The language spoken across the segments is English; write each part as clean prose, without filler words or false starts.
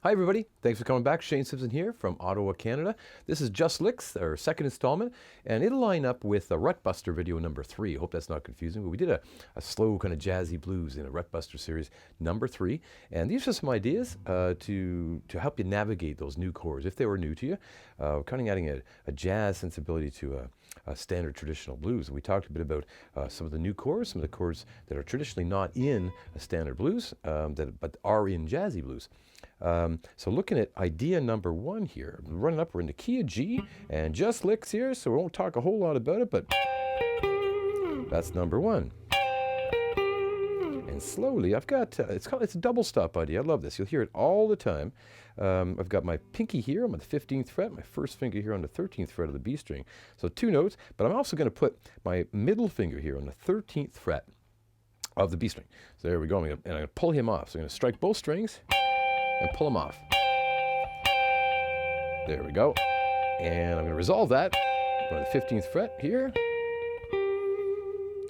Hi everybody, thanks for coming back. Shane Simpson here from Ottawa, Canada. This is Just Licks, our second installment, and it'll line up with a RutBuster video number 3. I hope that's not confusing, but we did a slow kind of jazzy blues in a RutBuster Series number 3, and these are some ideas to help you navigate those new chords, if they were new to you, kind of adding a jazz sensibility to a standard traditional blues. We talked a bit about some of the new chords, some of the chords that are traditionally not in a standard blues, but are in jazzy blues. So looking at idea number 1 here, running up, we're in the key of G, and just licks here, so we won't talk a whole lot about it, but that's number 1. And slowly, I've got, it's a double stop idea. I love this. You'll hear it all the time. I've got my pinky here on the 15th fret, my first finger here on the 13th fret of the B string. So 2 notes, but I'm also going to put my middle finger here on the 13th fret of the B string. So there we go, and I'm going to pull him off. So I'm going to strike both strings and pull them off. There we go. And I'm going to resolve that on the 15th fret here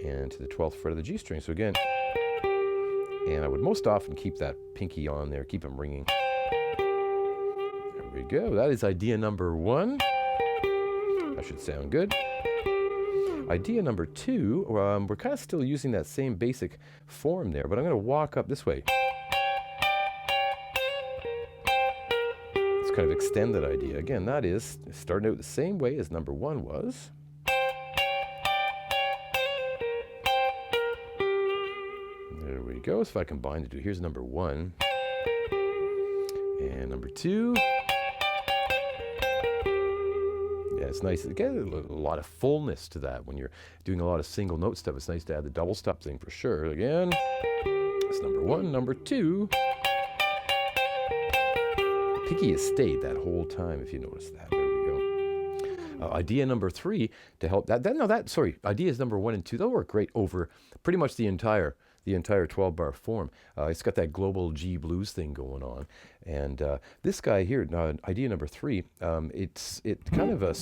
and to the 12th fret of the G string. So again, and I would most often keep that pinky on there, keep them ringing. There we go. That is idea number 1. That should sound good. Idea number 2, we're kind of still using that same basic form there, but I'm going to walk up this way. Kind of extend that idea. Again, that is starting out the same way as number 1 was. There we go. So if I combine the two, here's number 1 and number 2. Yeah, it's nice. Again, a lot of fullness to that when you're doing a lot of single note stuff. It's nice to add the double stop thing for sure. Again, it's number 1, number 2. Pinky has stayed that whole time, if you notice that. There we go. Idea number 3 to help that. Ideas number 1 and 2, they'll work great over pretty much the entire 12-bar form. It's got that global G blues thing going on, and this guy here, idea number 3, it's kind of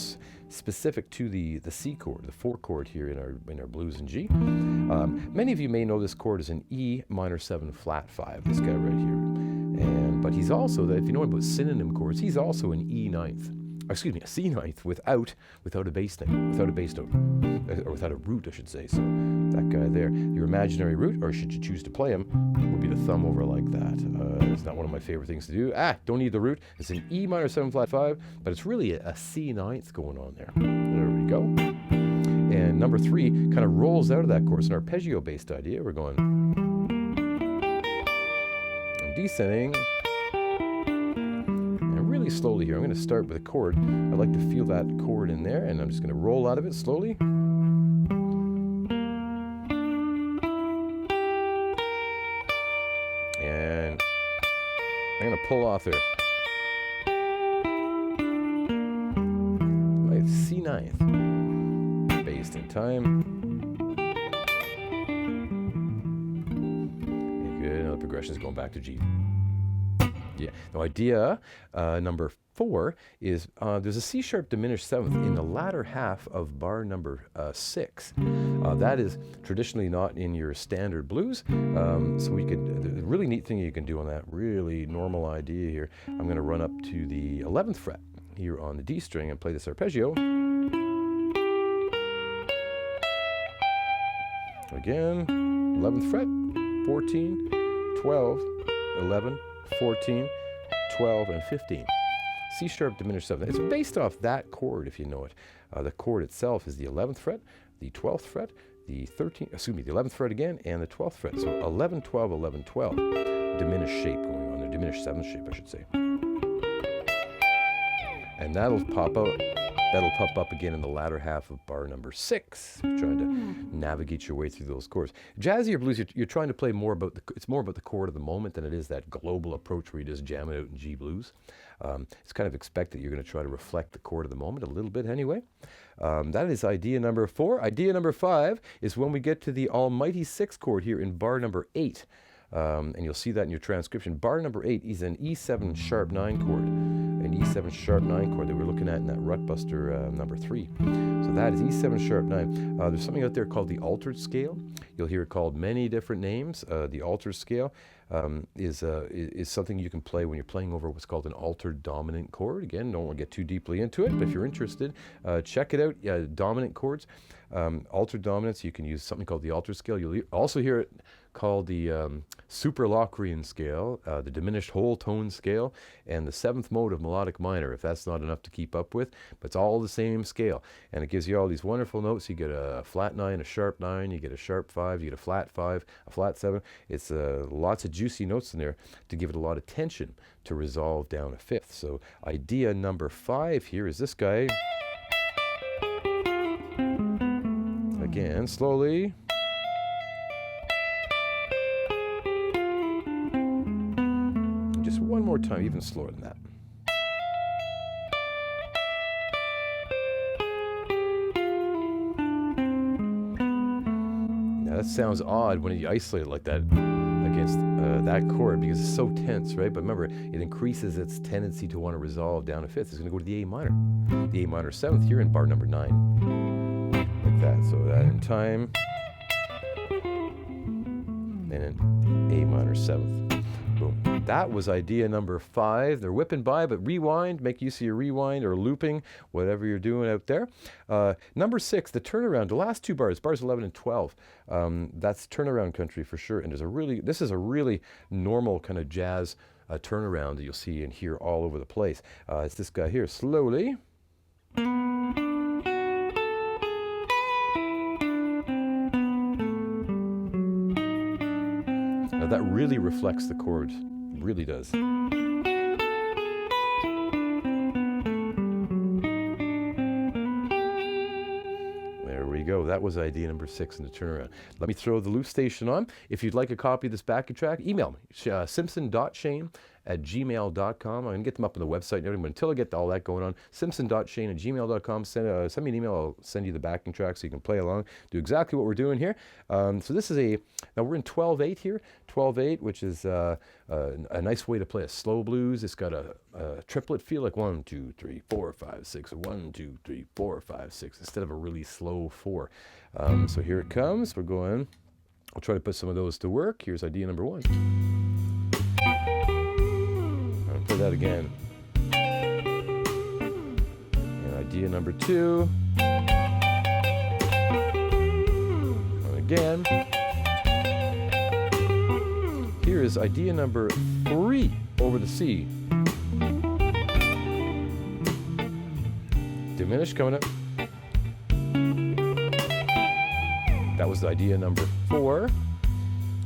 specific to the C chord, the 4 chord here in our blues in G. Many of you may know this chord as an E minor 7 flat 5. This guy right here. But he's also, if you know about synonym chords, he's also an a C ninth without a bass thing, without a bass note, or without a root, I should say. So that guy there, your imaginary root, or should you choose to play him, would be the thumb over like that. It's not one of my favorite things to do. Don't need the root. It's an E minor 7 flat 5, but it's really a C ninth going on there. There we go. And number 3 kind of rolls out of that chord. It's an arpeggio-based idea. We're going descending, and really slowly here. I'm going to start with a chord. I like to feel that chord in there, and I'm just going to roll out of it slowly. And I'm going to pull off there. My C ninth, based in time. The progression is going back to G. Yeah. Now idea number 4 is there's a C sharp diminished 7th in the latter half of bar number 6. That is traditionally not in your standard blues. So we could, the really neat thing you can do on that really normal idea here, I'm going to run up to the 11th fret here on the D string and play this arpeggio. Again, 11th fret, 14, 12, 11, 14, 12, and 15. C sharp diminished 7th. It's based off that chord, if you know it. The chord itself is the 11th fret, the 12th fret, the 11th fret again, and the 12th fret. So 11, 12, 11, 12. Diminished shape going on there, diminished 7th shape, I should say. And that'll pop out. That'll pop up again in the latter half of bar number 6. You're trying to navigate your way through those chords. Jazzy or blues, you're trying to play more about it's more about the chord of the moment than it is that global approach where you just jam it out in G blues. It's kind of expected you're going to try to reflect the chord of the moment a little bit anyway. That is idea number 4. Idea number 5 is when we get to the almighty 6th chord here in bar number 8. And you'll see that in your transcription. Bar number 8 is an E7 sharp 9 chord, an E7 sharp 9 chord that we're looking at in that RutBuster number 3. So that is E7 sharp 9. There's something out there called the altered scale. You'll hear it called many different names, the altered scale. is something you can play when you're playing over what's called an altered dominant chord. Again, don't want to get too deeply into it, but if you're interested, check it out. Dominant chords, altered dominants. You can use something called the altered scale. You'll also hear it called the super Locrian scale, the diminished whole tone scale, and the seventh mode of melodic minor, if that's not enough to keep up with, but it's all the same scale. And it gives you all these wonderful notes. You get a flat 9, a sharp 9, you get a sharp 5, you get a flat 5, a flat 7. It's lots of juicy notes in there to give it a lot of tension to resolve down a fifth. So idea number 5 here is this guy. Again, slowly. Just one more time, even slower than that. Now that sounds odd when you isolate it like that against that chord because it's so tense, right? But remember, it increases its tendency to want to resolve down a fifth. It's going to go to the A minor. The A minor 7th here in bar number 9. Like that. So that in time. And in A minor 7th. Boom. That was idea number 5. They're whipping by, but rewind, make use of your rewind or looping, whatever you're doing out there. Number 6, the turnaround, the last 2 bars, bars 11 and 12. That's turnaround country for sure. And this is a really normal kind of jazz turnaround that you'll see and hear all over the place. It's this guy here, slowly. That really reflects the chord, really does. There we go. That was idea number 6 in the turnaround. Let me throw the loop station on. If you'd like a copy of this backing track, email me, simpson.shane@gmail.com. I'm going to get them up on the website and everything, but until I get all that going on, simpson.shane@gmail.com. Send me an email. I'll send you the backing track so you can play along, do exactly what we're doing here. So this is now we're in 12/8 here, 12/8, which is a nice way to play a slow blues. It's got a triplet feel, like 1, 2, 3, 4, 5, 6, 1, 2, 3, 4, 5, 6, instead of a really slow 4. So here it comes. We're going. I'll try to put some of those to work. Here's idea number 1. I'll play that again. And idea number 2. And again. Here is idea number 3 over the C. Diminished coming up. That was idea number 4.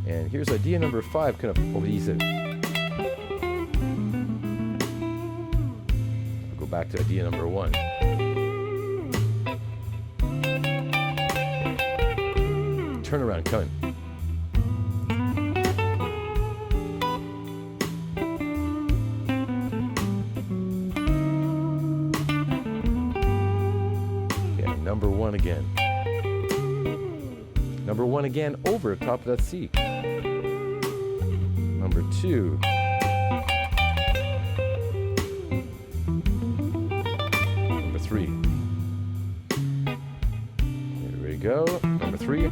And here's idea number 5, kind of over the E. I'll go back to idea number 1. Turnaround coming. Okay, number 1 again. Number 1 again over top of that C. Number 2. Number 3. There we go. Number 3.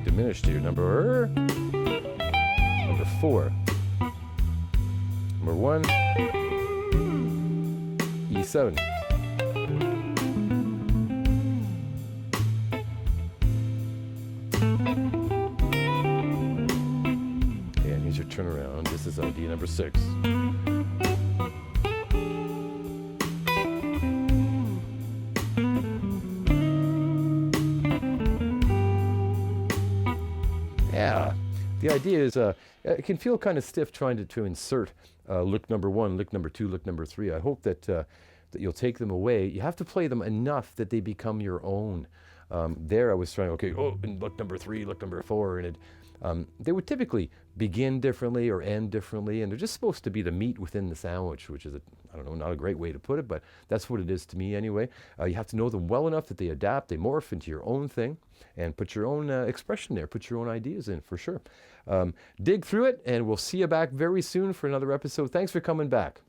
Diminished here. Number 4. Number 1. E7. Turnaround. This is idea number 6. Yeah, the idea is it can feel kind of stiff trying to insert lick number 1, lick number 2, lick number 3. I hope that you'll take them away. You have to play them enough that they become your own. There I was trying, okay, and lick number 3, lick number 4, and they would typically begin differently or end differently, and they're just supposed to be the meat within the sandwich, which is, I don't know, not a great way to put it, but that's what it is to me anyway. You have to know them well enough that they adapt, they morph into your own thing, and put your own expression there, put your own ideas in, for sure. Dig through it, and we'll see you back very soon for another episode. Thanks for coming back.